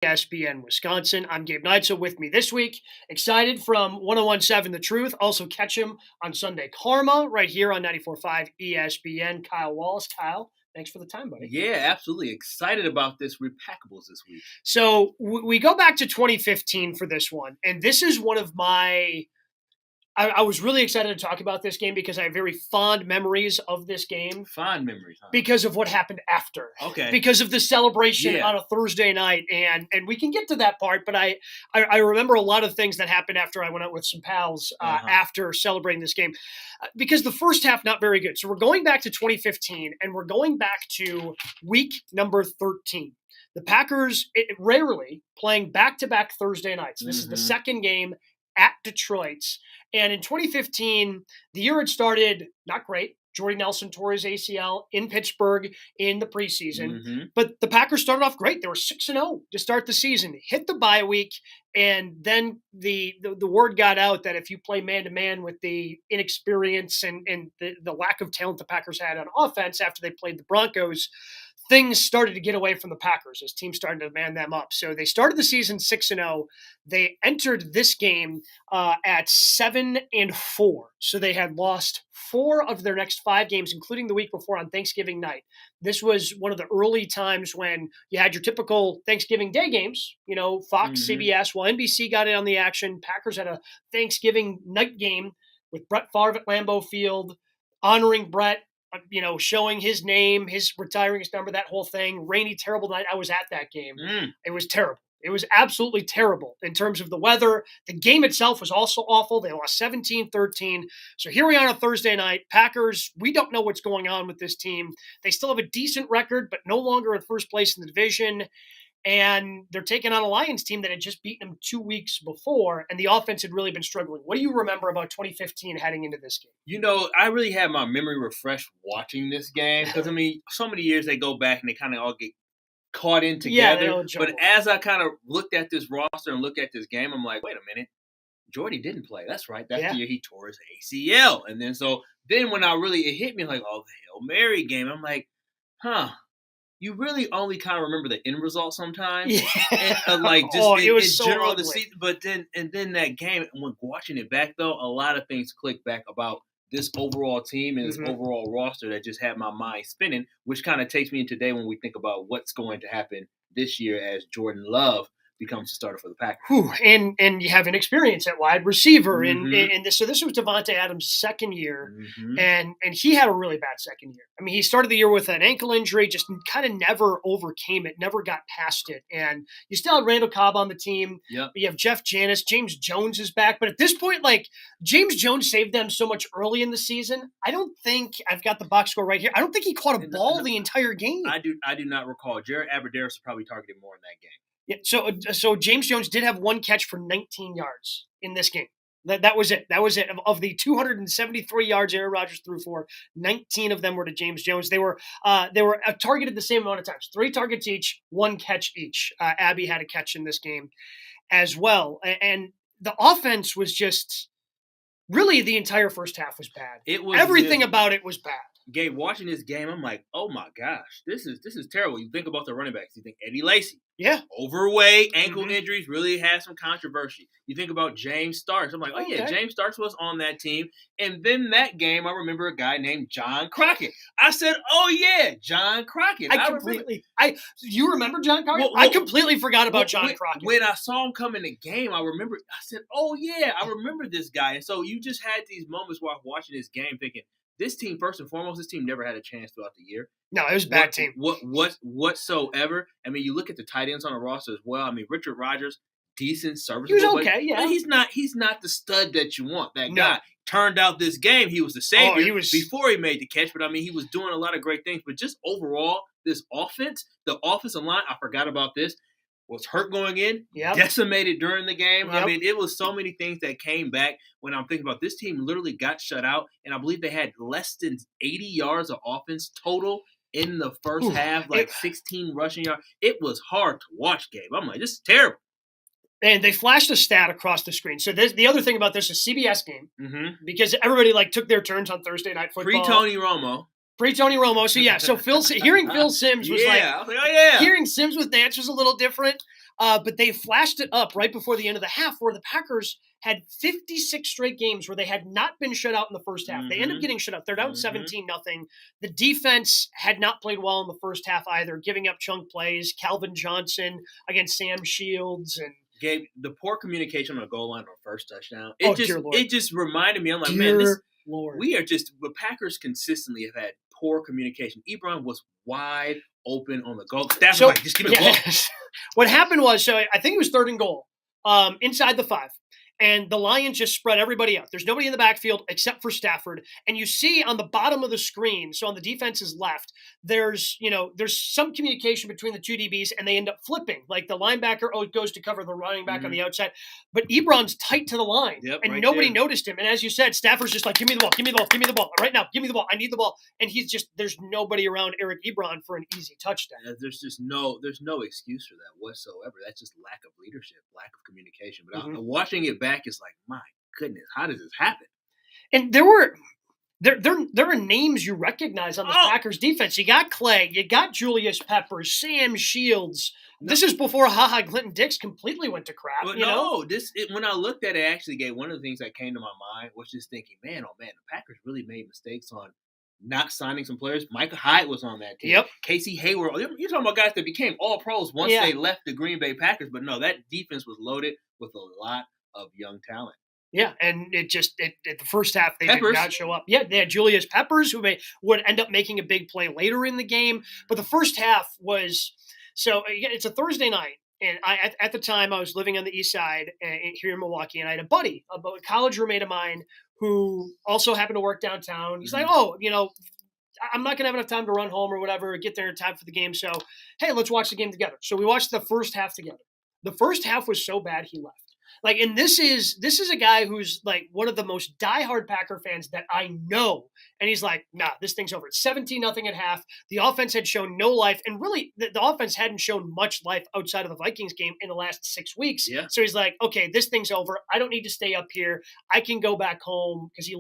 ESPN Wisconsin. I'm Gabe Neitzel. With me this week, excited from 101.7 The Truth. Also catch him on Sunday Karma right here on 94.5 ESPN. Kyle Wallace. Kyle, thanks for the time, buddy. Yeah, absolutely. Excited about this RePackables this week. So we go back to 2015 for this one, and this is one of my I was really excited to talk about this game because I have very fond memories of this game. Fond memories, huh? Because of what happened after. Okay. Because of the celebration on a Thursday night. And we can get to that part, but I remember a lot of things that happened after I went out with some pals after celebrating this game. Because the first half, not very good. So we're going back to 2015, and we're going back to week number 13. The Packers rarely playing back-to-back Thursday nights. This is the second game at Detroit's. And in 2015, the year had started not great. Jordy Nelson tore his ACL in Pittsburgh in the preseason. But the Packers started off great. They were 6-0 to start the season, hit the bye week, and then the word got out that if you play man-to-man with the inexperience and the lack of talent the Packers had on offense after they played the Broncos, things started to get away from the Packers as teams started to man them up. So they started the season 6-0. They entered this game at 7-4. So they had lost 4 of their next 5 games, including the week before on Thanksgiving night. This was one of the early times when you had your typical Thanksgiving Day games, Fox, CBS, while NBC got in on the action. Packers had a Thanksgiving night game with Brett Favre at Lambeau Field, honoring Brett, showing his name, his retiring his number, that whole thing. Rainy, terrible night. I was at that game. It was terrible. It was absolutely terrible in terms of the weather. The game itself was also awful. They lost 17-13. So here we are on a Thursday night. Packers, we don't know what's going on with this team. They still have a decent record, but no longer in first place in the division. And they're taking on a Lions team that had just beaten them 2 weeks before, and the offense had really been struggling. What do you remember about 2015 heading into this game? I really had my memory refreshed watching this game because, so many years they go back and they kind of all get caught in together. But as I kind of looked at this roster and looked at this game, I'm like, wait a minute. Jordy didn't play. That's right. That's the year he tore his ACL. And then when it hit me, like, oh, the Hail Mary game. I'm like, you really only kind of remember the end result sometimes. Yeah. And, it was so general ugly. the season. But then that game, when watching it back though, a lot of things clicked back about this overall team and this overall roster that just had my mind spinning, which kind of takes me into today when we think about what's going to happen this year as Jordan Love becomes the starter for the Packers. And you have an experience at wide receiver. So this was Devontae Adams' second year, and he had a really bad second year. He started the year with an ankle injury, just kind of never overcame it, never got past it. And you still had Randall Cobb on the team. Yep. You have Jeff Janis. James Jones is back. But at this point, James Jones saved them so much early in the season. I don't think – I've got the box score right here. I don't think he caught a ball the entire game. I do not recall. Jared Abbrederis probably targeted more in that game. Yeah, so James Jones did have 1 catch for 19 yards in this game. That was it. That was it. Of the 273 yards Aaron Rodgers threw for, 19 of them were to James Jones. They were targeted the same amount of times. 3 targets each, 1 catch each. Abby had a catch in this game as well. And the offense was just really the entire first half was bad. Everything about it was bad. Gabe, watching this game, I'm like, oh my gosh, this is terrible. You think about the running backs. You think Eddie Lacy. Yeah. Overweight, ankle injuries, really had some controversy. You think about James Starks. I'm like, James Starks was on that team. And then that game, I remember a guy named John Crockett. I said, oh yeah, John Crockett. You remember John Crockett? I completely forgot about John Crockett. When I saw him come in the game, I said, oh yeah, I remember this guy. And so you just had these moments while watching this game thinking, this team, first and foremost, this team never had a chance throughout the year. No, it was a bad team. Whatsoever. You look at the tight ends on the roster as well. Richard Rodgers, decent, serviceable. He was okay, but he's not the stud that you want. That guy turned out this game. He was the savior before he made the catch. But, he was doing a lot of great things. But just overall, this offense, the offensive line, I forgot about this, was hurt going in, decimated during the game. Yep. It was so many things that came back when I'm thinking about this team literally got shut out, and I believe they had less than 80 yards of offense total in the first half, 16 rushing yards. It was hard to watch, Gabe. I'm like, this is terrible. And they flashed a stat across the screen. So the other thing about this is CBS game, because everybody took their turns on Thursday Night Football. Pre-Tony Romo. Pre-Tony Romo. So, hearing Phil Simms was hearing Simms with Nance was a little different. But they flashed it up right before the end of the half where the Packers had 56 straight games where they had not been shut out in the first half. They end up getting shut out. They're down 17-0. The defense had not played well in the first half either, giving up chunk plays. Calvin Johnson against Sam Shields and Gabe, the poor communication on the goal line on first touchdown. It just reminded me. I'm like, the Packers consistently have had poor communication. Ebron was wide open on the goal. That's like, just give me the ball. What happened was, so I think it was 3rd and goal, inside the 5. And the Lions just spread everybody out. There's nobody in the backfield except for Stafford. And you see on the bottom of the screen, so on the defense's left, there's some communication between the two DBs, and they end up flipping. Like the linebacker goes to cover the running back on the outside. But Ebron's tight to the line, and nobody noticed him. And as you said, Stafford's just like, give me the ball, give me the ball, give me the ball. Right now, give me the ball. I need the ball. And there's nobody around Eric Ebron for an easy touchdown. There's no excuse for that whatsoever. That's just lack of leadership, lack of communication. But watching it back, it's like, my goodness, how does this happen? And there are names you recognize on the Packers defense. You got Clay, you got Julius Peppers, Sam Shields. This is before Clinton-Dix completely went to crap. When I looked at it, actually, Gabe, one of the things that came to my mind was just thinking, man, the Packers really made mistakes on not signing some players. Micah Hyde was on that team. Yep. Casey Hayward. You're talking about guys that became all pros once they left the Green Bay Packers. But no, that defense was loaded with a lot of young talent. Yeah, and at the first half, they did not show up. Yeah, they had Julius Peppers, who would end up making a big play later in the game. But the first half was – so it's a Thursday night, and at the time I was living on the east side here in Milwaukee, and I had a buddy, a college roommate of mine, who also happened to work downtown. He's like, I'm not going to have enough time to run home or whatever, get there in time for the game. So, hey, let's watch the game together. So we watched the first half together. The first half was so bad he left. Like, and this is a guy who's like one of the most diehard Packer fans that I know. And he's like, nah, this thing's over. It's 17-0 at half. The offense had shown no life. And really, the offense hadn't shown much life outside of the Vikings game in the last 6 weeks. Yeah. So he's like, okay, this thing's over. I don't need to stay up here. I can go back home because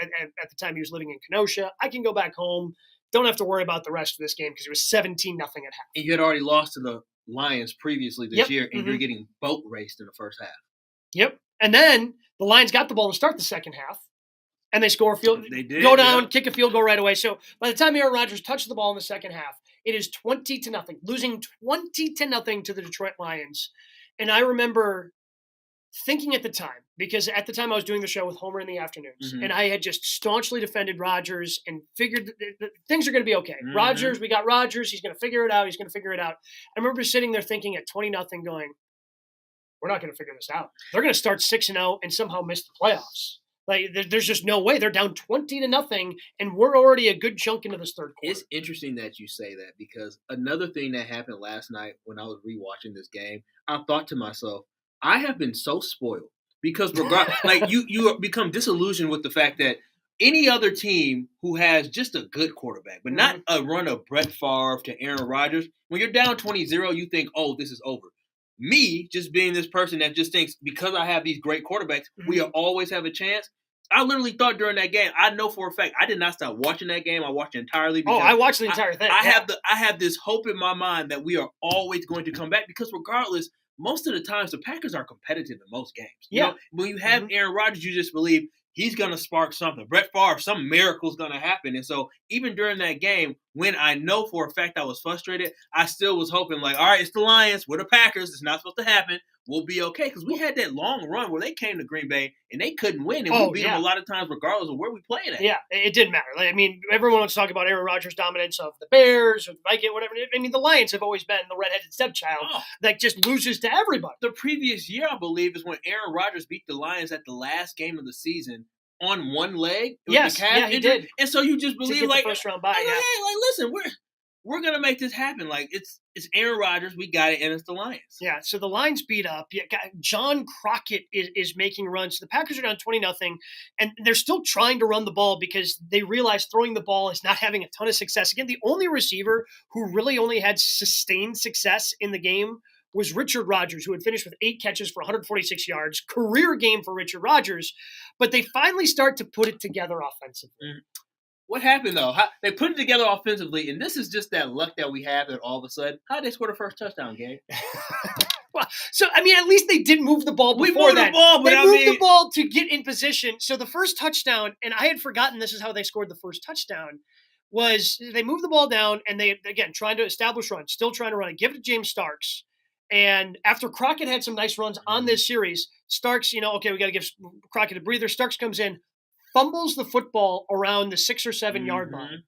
at the time he was living in Kenosha. I can go back home. Don't have to worry about the rest of this game because it was 17-0 at half. And you had already lost to the Lions previously this year, and you're getting boat raced in the first half. Yep. And then the Lions got the ball to start the second half, and they score a field. They did, go down, kick a field goal right away. So by the time Aaron Rodgers touched the ball in the second half, it is 20-0, losing 20-0 to the Detroit Lions. And I remember thinking at the time, because at the time I was doing the show with Homer in the afternoons, and I had just staunchly defended Rodgers and figured that things are going to be okay. Rodgers, we got Rodgers. He's going to figure it out. I remember sitting there thinking at 20-0 going, we're not going to figure this out. They're going to start 6-0 and somehow miss the playoffs. Like, there's just no way. They're down 20-0, and we're already a good chunk into this third quarter. It's interesting that you say that, because another thing that happened last night when I was rewatching this game, I thought to myself, I have been so spoiled, because like you become disillusioned with the fact that any other team who has just a good quarterback, but not a run of Brett Favre to Aaron Rodgers, when you're down 20-0, you think, oh, this is over. Me, just being this person that just thinks because I have these great quarterbacks, we always have a chance. I literally thought during that game, I know for a fact, I did not stop watching that game. I watched it entirely. I watched the entire thing. I have this hope in my mind that we are always going to come back, because regardless, most of the times the Packers are competitive in most games. You know, when you have Aaron Rodgers, you just believe he's going to spark something. Brett Favre, some miracle's going to happen. And so even during that game, when I know for a fact I was frustrated, I still was hoping, like, all right, it's the Lions. We're the Packers. It's not supposed to happen. We'll be okay. Because we had that long run where they came to Green Bay and they couldn't win. And we beat them a lot of times regardless of where we played at. Yeah, it didn't matter. Like, I mean, everyone wants to talk about Aaron Rodgers' dominance of the Bears or the Vikings, whatever. I mean, the Lions have always been the redheaded stepchild that just loses to everybody. The previous year, I believe, is when Aaron Rodgers beat the Lions at the last game of the season on one leg. Yes, he did. And so you just believe, like, first round bye. Hey, listen, we're gonna make this happen. Like, it's Aaron Rodgers, we got it, and it's the Lions. Yeah. So the Lions beat up. Yeah, John Crockett is making runs. The Packers are down 20-0, and they're still trying to run the ball because they realize throwing the ball is not having a ton of success. Again, the only receiver who really only had sustained success in the game was Richard Rodgers, who had finished with 8 catches for 146 yards. Career game for Richard Rodgers. But they finally start to put it together offensively. What happened, though? They put it together offensively, and this is just that luck that we have that all of a sudden, how did they score the first touchdown, Gabe? Well, so, I mean, at least they did move the ball before that. They moved the ball to get in position. So the first touchdown, and I had forgotten this is how they scored the first touchdown, was they moved the ball down and they, again, trying to establish run, still trying to run it, give it to James Starks. And after Crockett had some nice runs on this series, Starks, okay, we got to give Crockett a breather. Starks comes in, fumbles the football around the 6 or 7 yard line,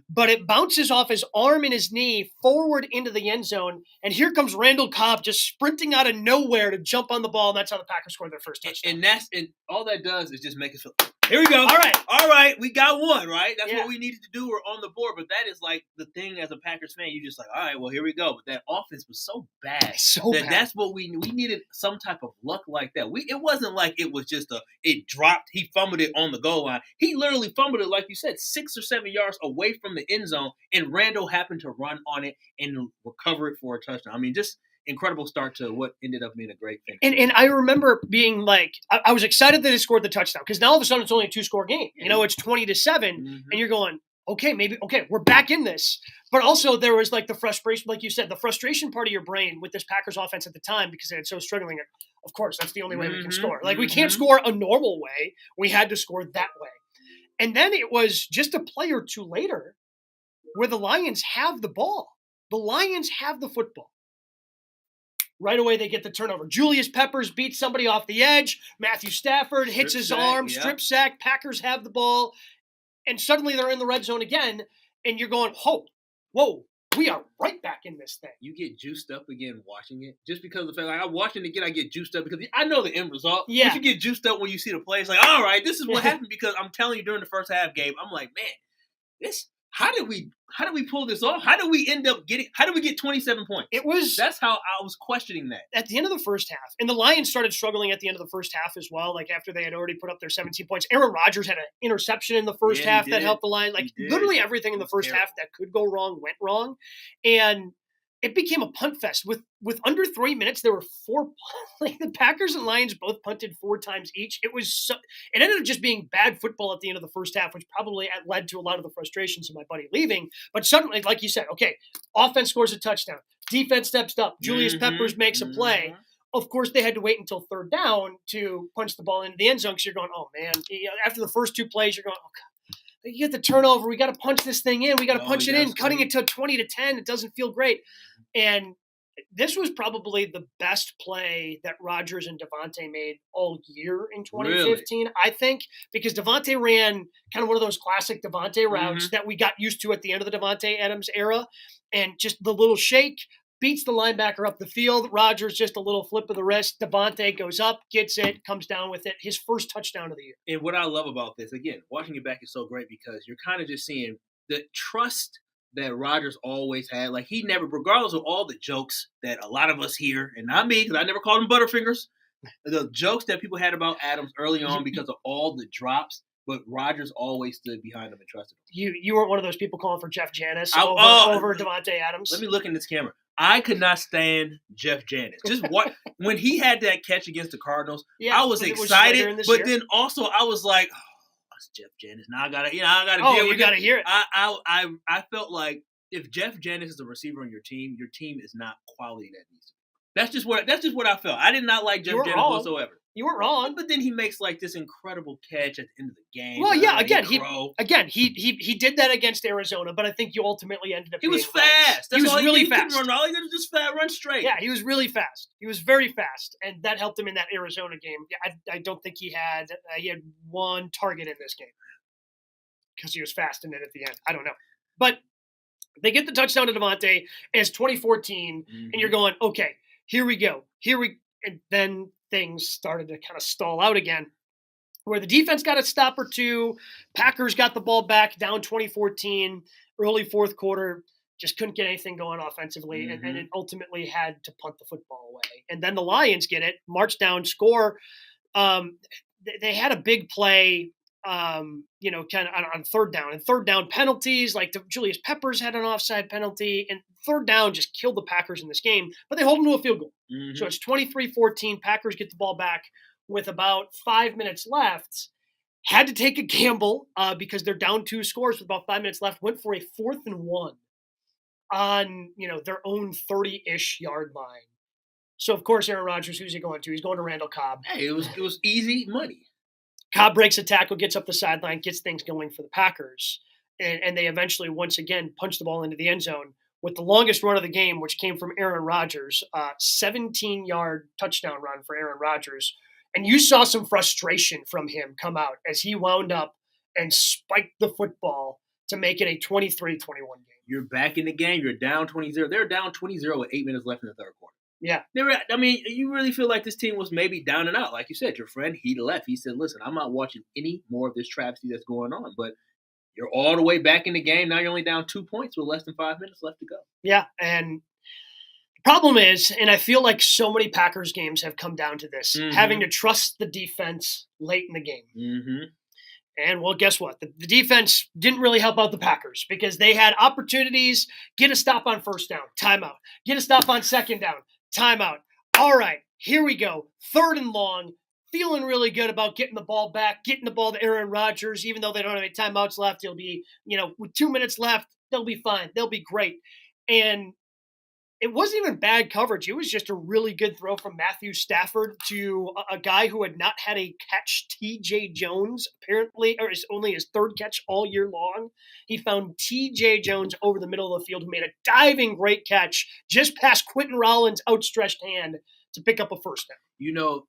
but it bounces off his arm and his knee forward into the end zone. And here comes Randall Cobb just sprinting out of nowhere to jump on the ball. And that's how the Packers scored their first touchdown. And all that does is just make us feel, here we go. All right. We got one, right? That's what we needed to do. We're on the board. But that is like the thing as a Packers fan. You just like, all right, well, here we go. But that offense was so bad. That's what we needed, some type of luck like that. It wasn't like it was just it dropped. He fumbled it on the goal line. He literally fumbled it, like you said, 6 or 7 yards away from the end zone. And Randall happened to run on it and recover it for a touchdown. I mean, just incredible start to what ended up being a great thing. And I remember being like, I was excited that they scored the touchdown because now all of a sudden it's only a 2-score game. It's 20-7, and you're going, okay, we're back in this. But also there was like the frustration, like you said, the frustration part of your brain with this Packers offense at the time because they had so struggling. Of course, that's the only way we can score. Like we can't score a normal way. We had to score that way. And then it was just a play or two later where the Lions have the ball. The Lions have the football. Right away, they get the turnover. Julius Peppers beats somebody off the edge. Matthew Stafford hits his arm, strip sack. Packers have the ball. And suddenly they're in the red zone again. And you're going, whoa, we are right back in this thing. You get juiced up again watching it. Just because of the fact, like, I'm watching it again, I get juiced up because I know the end result. Yeah. But you get juiced up when you see the play. It's like, all right, this is what happened because I'm telling you during the first half, Gabe, I'm like, man, how did we pull this off? How did we get 27 points? That's how I was questioning that. At the end of the first half, and the Lions started struggling at the end of the first half as well, like after they had already put up their 17 points. Aaron Rodgers had an interception in the first half that helped the Lions. Like literally everything in the first half that could go wrong went wrong. And it became a punt fest. With under 3 minutes, there were 4 like the Packers and Lions both punted 4 times each. It ended up just being bad football at the end of the first half, which probably led to a lot of the frustrations of my buddy leaving. But suddenly, like you said, okay, offense scores a touchdown. Defense steps up. Julius Peppers makes a play. Of course, they had to wait until third down to punch the ball into the end zone because you're going, oh, man. After the first 2 plays, you're going, oh, God. You get the turnover. We got to punch this thing in. We got to punch it in. Cutting it to 20-10. It doesn't feel great. And this was probably the best play that Rodgers and Devontae made all year in 2015, really? I think, because Devontae ran kind of one of those classic Devontae routes that we got used to at the end of the Devontae Adams era. And just the little shake, beats the linebacker up the field. Rodgers just a little flip of the wrist. Devontae goes up, gets it, comes down with it. His first touchdown of the year. And what I love about this, again, watching it back is so great because you're kind of just seeing the trust that Rodgers always had. Like he never, regardless of all the jokes that a lot of us hear, and not me because I never called him Butterfingers, the jokes that people had about Adams early on because of all the drops, but Rodgers always stood behind him and trusted him. You weren't one of those people calling for Jeff Janis over Devontae Adams? Let me look in this camera. I could not stand Jeff Janis. Just what when he had that catch against the Cardinals, I was excited, but then also I was like, oh, it's Jeff Janis. Now I gotta deal with it. You gotta hear it. I felt like if Jeff Janis is a receiver on your team is not quality that needs to be. That's just what I felt. I did not like Jeff Janis whatsoever. You weren't wrong, but then he makes like this incredible catch at the end of the game. Well, yeah, he did that against Arizona, but I think you ultimately ended up. He was fast. He was really fast. He couldn't run all. He could just run straight. Yeah, he was really fast. He was very fast, and that helped him in that Arizona game. Yeah, I don't think he had 1 target in this game because he was fast in it at the end. I don't know, but they get the touchdown to Devontae as 2014, and you're going, okay, here we go, and then things started to kind of stall out again, where the defense got a stop or two. Packers got the ball back down 2014, early fourth quarter, just couldn't get anything going offensively, and it ultimately had to punt the football away. And then the Lions get it, march down, score. They had a big play, kind of on third down. And third down penalties, like Julius Peppers had an offside penalty, and third down just killed the Packers in this game, but they hold them to a field goal. So it's 23-14. Packers get the ball back with about 5 minutes left. Had to take a gamble because they're down 2 scores with about 5 minutes left. Went for a 4th and 1 on their own 30-ish yard line. So, of course, Aaron Rodgers, who's he going to? He's going to Randall Cobb. Hey, it was easy money. Cobb breaks a tackle, gets up the sideline, gets things going for the Packers. And they eventually, once again, punch the ball into the end zone with the longest run of the game, which came from Aaron Rodgers, 17-yard touchdown run for Aaron Rodgers. And you saw some frustration from him come out as he wound up and spiked the football to make it a 23-21 game. You're back in the game. You're down 20-0. They're down 20-0 with 8 minutes left in the third quarter. Yeah. You really feel like this team was maybe down and out. Like you said, your friend, he left. He said, listen, I'm not watching any more of this travesty that's going on. But you're all the way back in the game. Now you're only down 2 points with less than 5 minutes left to go. Yeah, and the problem is, and I feel like so many Packers games have come down to this, having to trust the defense late in the game. Mm-hmm. And, well, guess what? The defense didn't really help out the Packers because they had opportunities. Get a stop on first down, timeout. Get a stop on second down, timeout. All right, here we go. 3rd and long. Feeling really good about getting the ball back, getting the ball to Aaron Rodgers, even though they don't have any timeouts left. He'll be, with 2 minutes left, they'll be fine. They'll be great. And it wasn't even bad coverage. It was just a really good throw from Matthew Stafford to a guy who had not had a catch, T.J. Jones, apparently, or is only his 3rd catch all year long. He found T.J. Jones over the middle of the field, who made a diving great catch just past Quentin Rollins' outstretched hand to pick up a first down.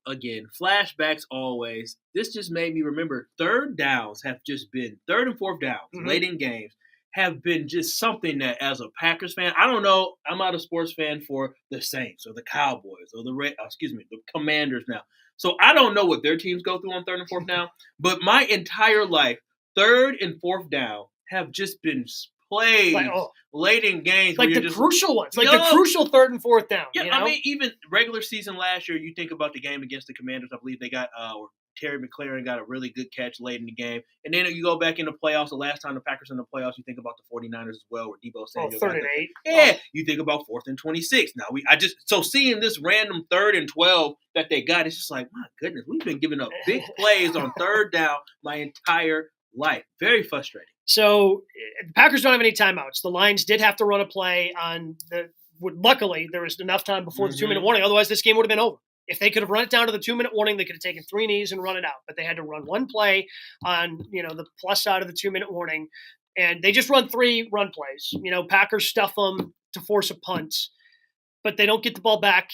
Again, flashbacks always. This just made me remember 3rd downs have just been 3rd and 4th downs late in games have been just something that, as a Packers fan, I don't know. I'm not a sports fan for the Saints or the Cowboys or the Commanders now. So I don't know what their teams go through on 3rd and 4th down. But my entire life, 3rd and 4th down have just been played late in games. Like the crucial ones. Like the crucial 3rd and 4th down. Yeah, I mean, even regular season last year, you think about the game against the Commanders, I believe they got Terry McLaurin got a really good catch late in the game. And then you go back in the playoffs, the last time the Packers in the playoffs, you think about the 49ers as well, where Deebo Samuel 3rd and 8. Yeah, you think about 4th and 26. Now, seeing this random 3rd and 12 that they got, it's just like, my goodness, we've been giving up big plays on 3rd down my entire life. Very frustrating. So the Packers don't have any timeouts. The Lions did have to run a play on luckily, there was enough time before the 2-minute warning. Otherwise, this game would have been over. If they could have run it down to the 2-minute warning, they could have taken 3 knees and run it out. But they had to run one play on, the plus side of the 2-minute warning. And they just run 3 run plays. Packers stuff them to force a punt. But they don't get the ball back.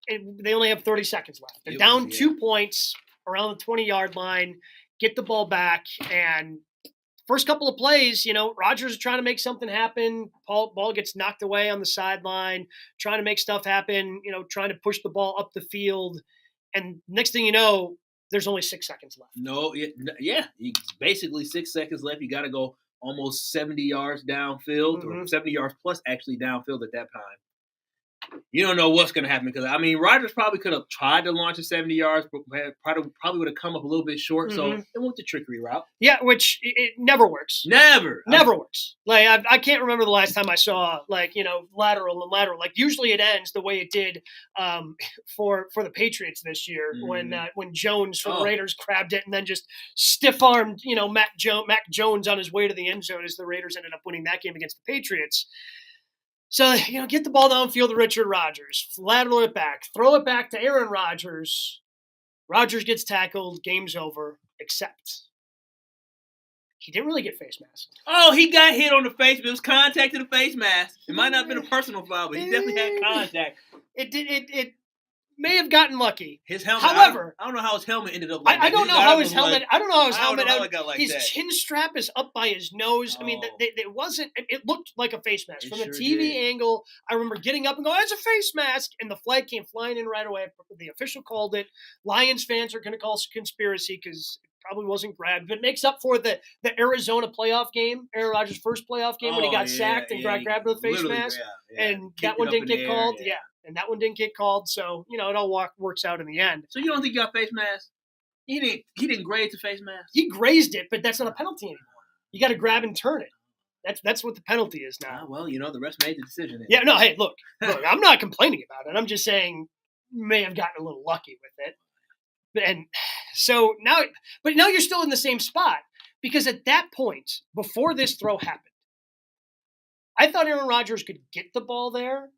They only have 30 seconds left. They're down 2 points around the 20-yard line. Get the ball back. And first couple of plays, Rodgers is trying to make something happen. Ball gets knocked away on the sideline, trying to make stuff happen, trying to push the ball up the field. And next thing you know, there's only 6 seconds left. Basically 6 seconds left. You got to go almost 70 yards downfield, or 70 yards plus actually downfield at that time. You don't know what's going to happen because, Rodgers probably could have tried to launch at 70 yards, but probably would have come up a little bit short. So it went the trickery route. Yeah, which it never works. Never works. Like I can't remember the last time I saw lateral and lateral. Like usually it ends the way it did for the Patriots this year when Jones from the Raiders grabbed it and then just stiff armed Mac Jones on his way to the end zone as the Raiders ended up winning that game against the Patriots. So, get the ball downfield to Richard Rodgers, lateral it back, throw it back to Aaron Rodgers. Rodgers gets tackled, game's over, except he didn't really get face masked. Oh, he got hit on the face, but it was contact to the face mask. It might not have been a personal foul, but he definitely had contact. It may have gotten lucky. His helmet. However, I don't know how his helmet ended up. I don't know how his helmet. I don't know how his helmet. Got like his that. Chin strap is up by his nose. Oh. It wasn't. It looked like a face mask from the TV angle. I remember getting up and going, "It's a face mask," and the flag came flying in right away. The official called it. Lions fans are going to call it conspiracy because it probably wasn't grabbed. But it makes up for the Arizona playoff game, Aaron Rodgers' first playoff game when he got sacked and got grabbed with a face mask, and that one didn't get called. Yeah. And that one didn't get called, so it all works out in the end. So you don't think he got face mask? He didn't graze the face mask. He grazed it, but that's not a penalty anymore. You got to grab and turn it. That's what the penalty is now. Well, the rest made the decision. Yeah, no, hey, look, I'm not complaining about it. I'm just saying may have gotten a little lucky with it. And so now you're still in the same spot because at that point, before this throw happened, I thought Aaron Rodgers could get the ball there.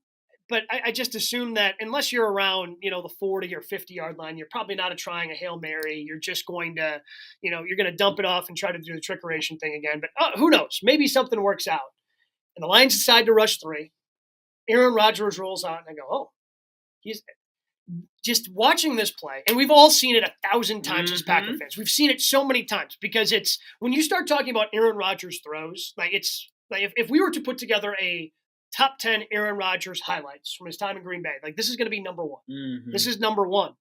But I just assume that unless you're around, the 40 or 50-yard line, you're probably not trying a Hail Mary. You're just going to, you're going to dump it off and try to do the trickeration thing again. But who knows? Maybe something works out. And the Lions decide to rush 3. Aaron Rodgers rolls out, and I go, oh, he's just watching this play. And we've all seen it 1,000 times as Packer fans. We've seen it so many times because it's when you start talking about Aaron Rodgers throws, it's like if we were to put together a top 10 Aaron Rodgers highlights from his time in Green Bay. Like, this is going to be number 1. Mm-hmm. This is number 1.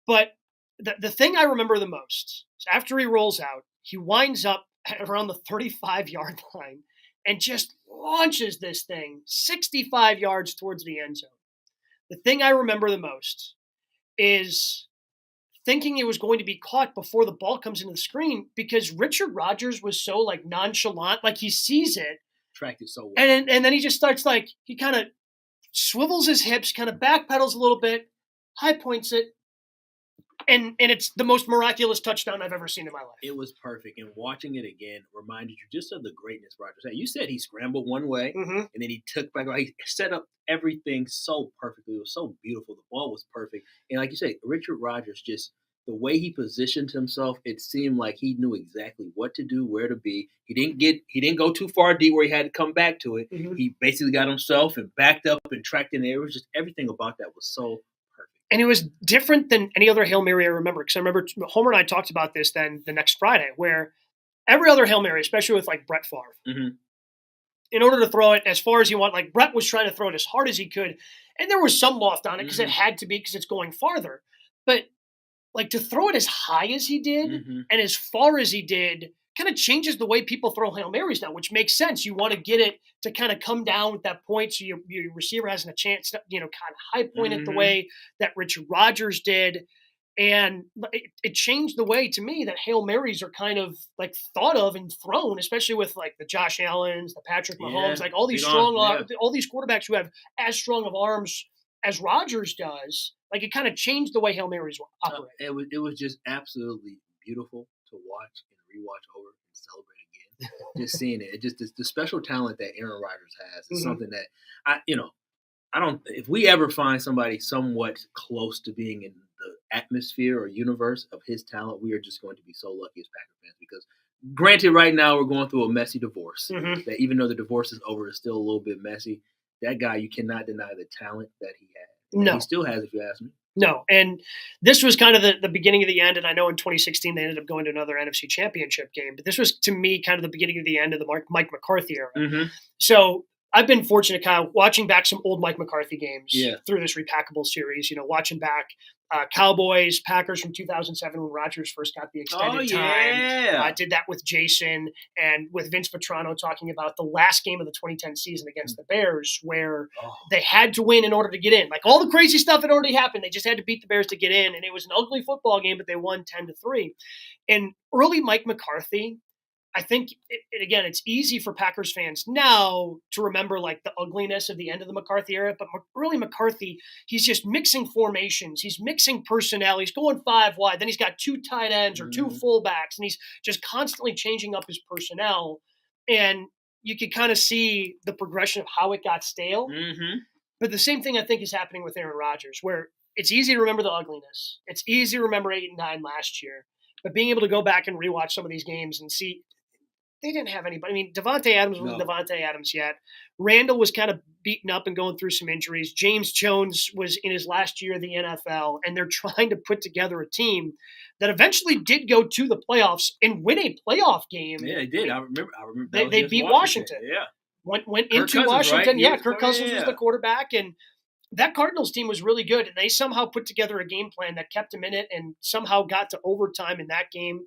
But the thing I remember the most is after he rolls out, he winds up at around the 35-yard line and just launches this thing 65 yards towards the end zone. The thing I remember the most is thinking it was going to be caught before the ball comes into the screen because Richard Rodgers was so, nonchalant. Like, he sees it. Tracked it so well. And then he just starts he kind of swivels his hips, kind of backpedals a little bit, high points it, and it's the most miraculous touchdown I've ever seen in my life. It was perfect, and watching it again reminded you just of the greatness Rodgers had. You said he scrambled one way, and then he took back. He set up everything so perfectly. It was so beautiful. The ball was perfect, and like you said, Richard Rodgers just. The way he positioned himself, it seemed like he knew exactly what to do, where to be. He didn't go too far deep where he had to come back to it. Mm-hmm. He basically got himself and backed up and tracked in there. It was just everything about that was so perfect. And it was different than any other Hail Mary I remember. Because I remember Homer and I talked about this then the next Friday, where every other Hail Mary, especially with Brett Favre, in order to throw it as far as you want, Brett was trying to throw it as hard as he could. And there was some loft on it because it had to be because it's going farther. But to throw it as high as he did and as far as he did kind of changes the way people throw Hail Marys now, which makes sense. You want to get it to kind of come down at that point so your receiver hasn't a chance to, kind of high point it the way that Richard Rodgers did. And it changed the way, to me, that Hail Marys are kind of thought of and thrown, especially with the Josh Allens, the Patrick Mahomes, all these all these quarterbacks who have as strong of arms as Rodgers does. It kind of changed the way Hail Marys operate. It was just absolutely beautiful to watch and rewatch over and celebrate again. Just seeing it. It just the special talent that Aaron Rodgers has is something that I don't. If we ever find somebody somewhat close to being in the atmosphere or universe of his talent, we are just going to be so lucky as Packer fans because. Granted, right now we're going through a messy divorce. That even though the divorce is over, it's still a little bit messy. That guy, you cannot deny the talent that he had. No. He still has, if you ask me. No, and this was kind of the beginning of the end, and I know in 2016 they ended up going to another NFC Championship game, but this was, to me, kind of the beginning of the end of the Mike McCarthy era. So I've been fortunate, Kyle, watching back some old Mike McCarthy games through this Repackable series, watching back Cowboys, Packers from 2007 when Rodgers first got the extended time. I did that with Jason and with Vince Vetrano talking about the last game of the 2010 season against the Bears where they had to win in order to get in. All the crazy stuff had already happened. They just had to beat the Bears to get in, and it was an ugly football game, but they won 10-3. And early Mike McCarthy, I think, again, it's easy for Packers fans now to remember the ugliness of the end of the McCarthy era, but early McCarthy, he's just mixing formations. He's mixing personnel. He's going 5 wide. Then he's got 2 tight ends or 2 fullbacks, and he's just constantly changing up his personnel. And you can kind of see the progression of how it got stale. But the same thing I think is happening with Aaron Rodgers, where it's easy to remember the ugliness. It's easy to remember 8 and 9 last year, but being able to go back and rewatch some of these games and see they didn't have anybody. I mean, Devontae Adams wasn't Devontae Adams yet. Randall was kind of beaten up and going through some injuries. James Jones was in his last year of the NFL, and they're trying to put together a team that eventually did go to the playoffs and win a playoff game. Yeah, they did. I remember. They beat Washington. Yeah. Went into Washington. Right? Kirk Cousins was the quarterback, and that Cardinals team was really good, and they somehow put together a game plan that kept them in it and somehow got to overtime in that game.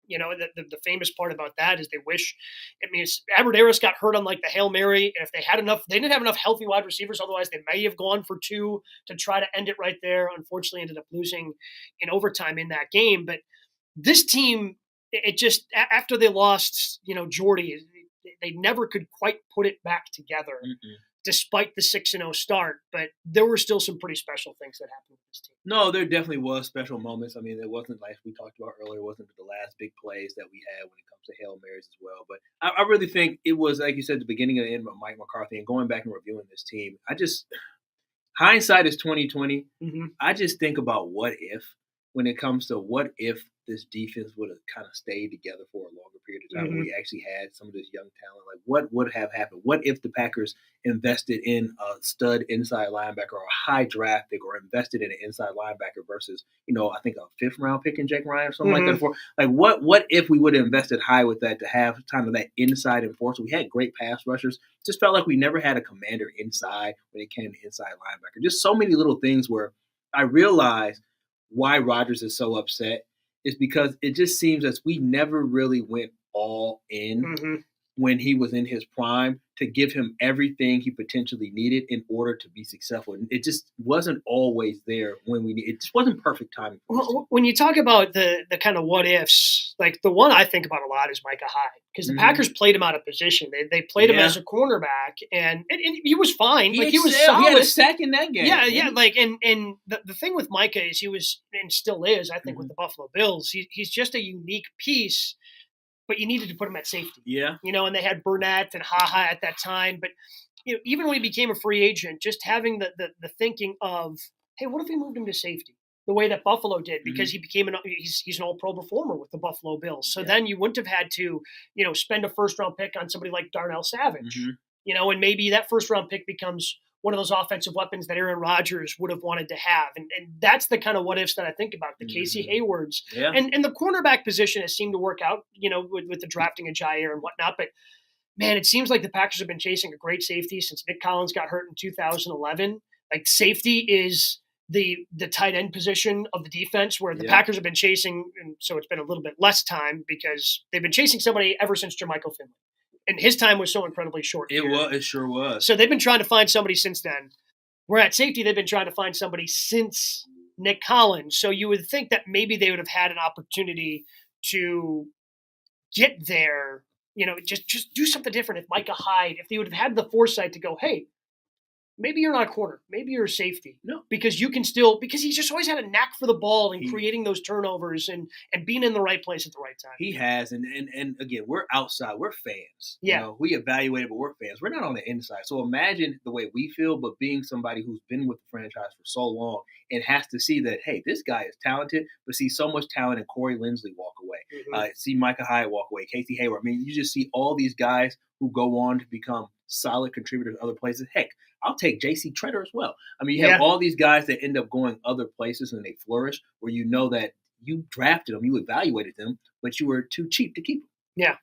The famous part about that is they wish. I mean, Aberderis got hurt on the Hail Mary, and if they had enough, they didn't have enough healthy wide receivers. Otherwise, they may have gone for 2 to try to end it right there. Unfortunately, ended up losing in overtime in that game. But this team, it just after they lost, Jordy, they never could quite put it back together despite the 6-0 start. But there were still some pretty special things that happened with this team. No, there definitely was special moments. I mean, it wasn't like we talked about earlier. It wasn't the last big plays that we had when it comes to Hail Marys as well. But I really think it was, like you said, the beginning and the end of Mike McCarthy. And going back and reviewing this team, hindsight is 2020. Mm-hmm. I just think about what if when it comes to what if this defense would have kind of stayed together for a longer period of time. Mm-hmm. Where we actually had some of this young talent. Like, what would have happened? What if the Packers invested in a stud inside linebacker or a high draft pick, or invested in an inside linebacker versus, I think a 5th round pick in Jake Ryan or something like that? Like, what if we would have invested high with that to have kind of that inside enforcer? We had great pass rushers. Just felt like we never had a commander inside when it came to inside linebacker. Just so many little things where I realized why Rodgers is so upset is because it just seems as we never really went all in when he was in his prime to give him everything he potentially needed in order to be successful. And it just wasn't always there when we needed. It just wasn't perfect timing. Well, when you talk about the kind of what ifs, like the one I think about a lot is Micah Hyde, because the Packers played him out of position. They played him as a cornerback, and he was fine. He was solid. He had a sack in that game. Yeah. Like, and the thing with Micah is he was, and still is, I think, with the Buffalo Bills, he's just a unique piece. But you needed to put him at safety. Yeah. And they had Burnett and Ha at that time. But, even when he became a free agent, just having the thinking of, hey, what if we moved him to safety? The way that Buffalo did, because he became he's an all-pro performer with the Buffalo Bills. So then you wouldn't have had to, spend a first-round pick on somebody like Darnell Savage. And maybe that first-round pick becomes one of those offensive weapons that Aaron Rodgers would have wanted to have. And that's the kind of what ifs that I think about, the Casey Haywards. Yeah. And the cornerback position has seemed to work out, with the drafting of Jair and whatnot. But, man, it seems like the Packers have been chasing a great safety since Nick Collins got hurt in 2011. Like, safety is the tight end position of the defense, where the Packers have been chasing, and so it's been a little bit less time because they've been chasing somebody ever since Jermichael Finley. And his time was so incredibly short. It sure was. So they've been trying to find somebody since then. Where at safety, they've been trying to find somebody since Nick Collins. So you would think that maybe they would have had an opportunity to get there, just do something different. If Micah Hyde, if they would have had the foresight to go, hey, maybe you're not a corner. Maybe you're a safety. No. Because because he's just always had a knack for the ball and creating those turnovers and being in the right place at the right time. He has. And again, we're outside. We're fans. Yeah. We evaluate it, but we're fans. We're not on the inside. So imagine the way we feel, but being somebody who's been with the franchise for so long and has to see that, hey, this guy is talented, but see so much talent in Corey Linsley walk away. See Micah Hyde walk away, Casey Hayward. I mean, you just see all these guys who go on to become solid contributors other places. Heck, I'll take J.C. Treader as well. I mean, you have all these guys that end up going other places and they flourish, where that you drafted them, you evaluated them, but you were too cheap to keep them. Yeah.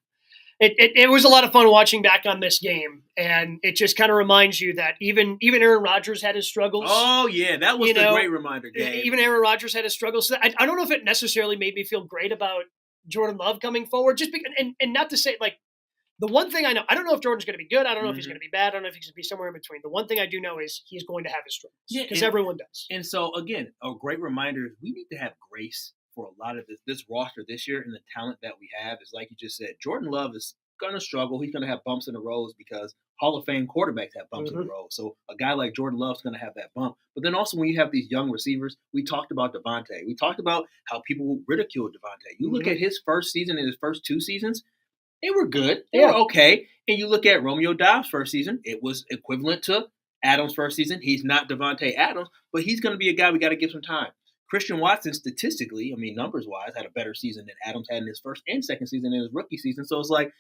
It was a lot of fun watching back on this game, and it just kind of reminds you that even Aaron Rodgers had his struggles. Oh, yeah, that was a great reminder, Gabe. Even Aaron Rodgers had his struggles. So I don't know if it necessarily made me feel great about Jordan Love coming forward, just because, and not to say, like, the one thing I know, I don't know if Jordan's going to be good. I don't know if he's going to be bad. I don't know if he's going to be somewhere in between. The one thing I do know is he's going to have his struggles, because everyone does. And so, again, a great reminder is we need to have grace for a lot of this roster this year, and the talent that we have is, like you just said, Jordan Love is going to struggle. He's going to have bumps in the roads because Hall of Fame quarterbacks have bumps in the road. So a guy like Jordan Love's going to have that bump. But then also when you have these young receivers, we talked about Devontae. We talked about how people ridicule Devontae. You look at his first season and his first 2 seasons, they were good. They were okay. And you look at Romeo Doubs' first season, it was equivalent to Adams' first season. He's not Devontae Adams, but he's going to be a guy we got to give some time. Christian Watson, statistically, I mean, numbers-wise, had a better season than Adams had in his first and second season in his rookie season. So it's like,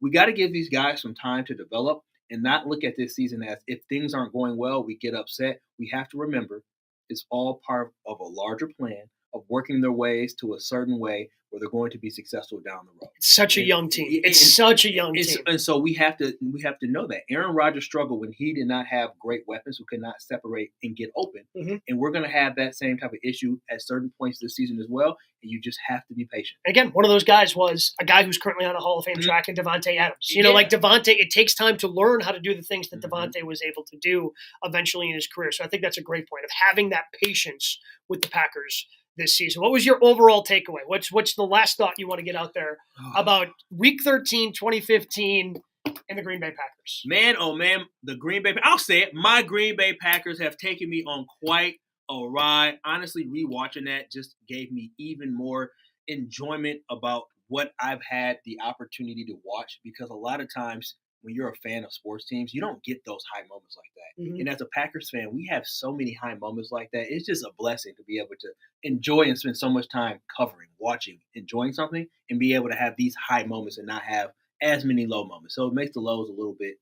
we got to give these guys some time to develop and not look at this season as if things aren't going well, we get upset. We have to remember it's all part of a larger plan of working their ways to a certain way where they're going to be successful down the road. It's such a young team. It's such a young team. And so we have to know that. Aaron Rodgers struggled when he did not have great weapons who could not separate and get open. And we're going to have that same type of issue at certain points this season as well. And you just have to be patient. Again, one of those guys was a guy who's currently on a Hall of Fame track in Devontae Adams. Like Devontae, it takes time to learn how to do the things that Devontae was able to do eventually in his career. So I think that's a great point of having that patience with the Packers this season. What was your overall takeaway? What's the last thought you want to get out there about Week 13, 2015, and the Green Bay Packers. Man, oh man, the Green Bay. I'll say it. My Green Bay Packers have taken me on quite a ride. Honestly, rewatching that just gave me even more enjoyment about what I've had the opportunity to watch, because a lot of times when you're a fan of sports teams, you don't get those high moments like that. Mm-hmm. And as a Packers fan, we have so many high moments like that. It's just a blessing to be able to enjoy and spend so much time covering, watching, enjoying something, and be able to have these high moments and not have as many low moments. So it makes the lows a little bit,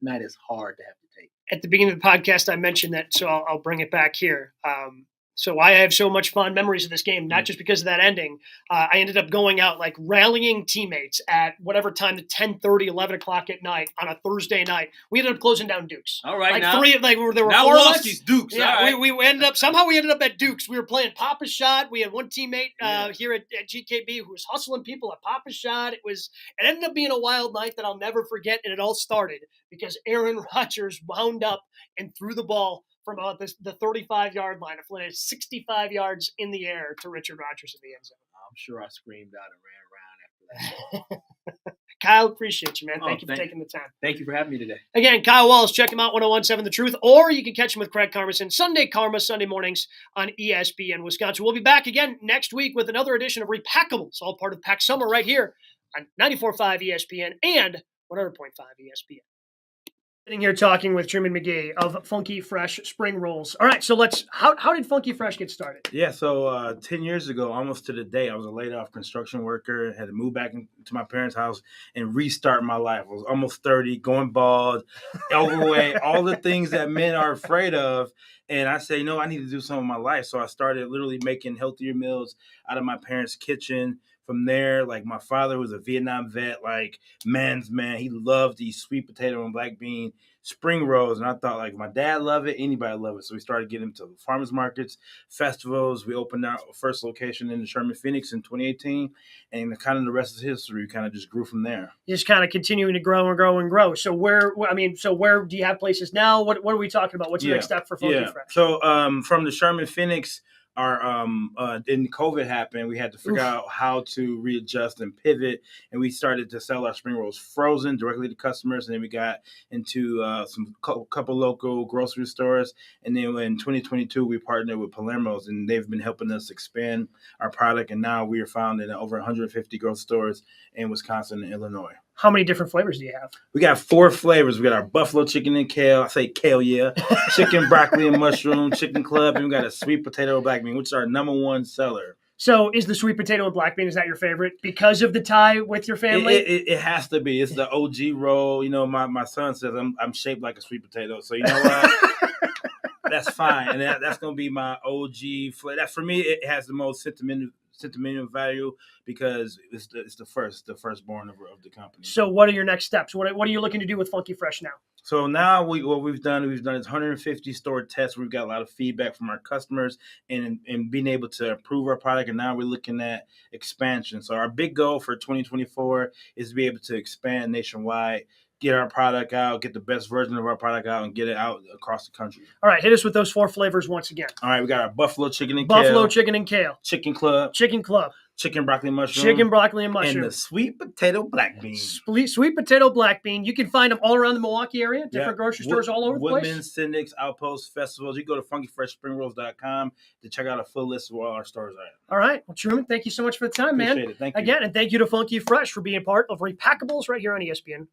not as hard to have to take. At the beginning of the podcast, I mentioned that, so I'll bring it back here. So I have so much fond memories of this game, not just because of that ending. I ended up going out, like, rallying teammates at whatever time, 10:30, 11 o'clock at night on a Thursday night. We ended up closing down Duke's. All right, like now. There were now four of us. Duke's. Yeah, right. we ended up at Duke's. We were playing Papa Shot. We had one teammate here at GKB who was hustling people at Papa Shot. It ended up being a wild night that I'll never forget, and it all started because Aaron Rodgers wound up and threw the ball from the 35-yard line. It landed 65 yards in the air to Richard Rodgers in the end zone. I'm sure I screamed out and ran around after that. Kyle, appreciate you, man. Thank you for taking the time. Thank you for having me today. Again, Kyle Wallace, check him out, 1017 The Truth, or you can catch him with Craig Karmason, Sunday Karma, Sunday mornings on ESPN Wisconsin. We'll be back again next week with another edition of RePackables, all part of Pack Summer right here on 94.5 ESPN and 100.5 ESPN. Sitting here talking with Truman McGee of Funky Fresh Spring Rolls. All right, so how did Funky Fresh get started? Yeah, so 10 years ago, almost to the day, I was a laid-off construction worker, had to move back into my parents' house and restart my life. I was almost 30, going bald, overweight, all the things that men are afraid of. And I said, I need to do something with my life. So I started literally making healthier meals out of my parents' kitchen. From there, like, my father was a Vietnam vet, like, man's man. He loved these sweet potato and black bean spring rolls. And I thought, like, my dad loved it, anybody loved it. So we started getting to farmers markets, festivals. We opened our first location in the Sherman Phoenix in 2018. And kind of the rest is history. We kind of just grew from there. Just kind of continuing to grow and grow and grow. So where do you have places now? What are we talking about? What's the next step for Funky Fresh? So from the Sherman Phoenix, in COVID happened, we had to figure out how to readjust and pivot, and we started to sell our spring rolls frozen directly to customers. And then we got into some couple local grocery stores, and then in 2022 we partnered with Palermo's, and they've been helping us expand our product. And now we are found in over 150 grocery stores in Wisconsin and Illinois. How many different flavors do you have? We got 4 flavors. We got our buffalo chicken and kale. I say kale, yeah. Chicken, broccoli, and mushroom, chicken club. And we got a sweet potato black bean, which is our #1 seller. So is the sweet potato and black bean, is that your favorite because of the tie with your family? It has to be. It's the OG roll. My son says I'm shaped like a sweet potato. So you know what? That's fine. And that's going to be my OG flavor. That, for me, it has the most sentimental value because it's the firstborn of the company. So what are your next steps? What are you looking to do with Funky Fresh now? So now what we've done is 150 store tests. We've got a lot of feedback from our customers and being able to improve our product. And now we're looking at expansion. So our big goal for 2024 is to be able to expand nationwide, get our product out, get the best version of our product out, and get it out across the country. All right, hit us with those 4 flavors once again. All right, we got our buffalo chicken and kale. Buffalo chicken and kale. Chicken club. Chicken broccoli and mushroom. Chicken broccoli and mushroom. And the sweet potato black bean. Sweet potato black bean. You can find them all around the Milwaukee area, different grocery stores all over the place. Woodman, Syndics, Outposts, festivals. You go to funkyfreshspringrolls.com to check out a full list of where our stores are. All right. Well, Truman, thank you so much for the time, man. Appreciate it. Thank you. Again, and thank you to Funky Fresh for being part of RePackables right here on ESPN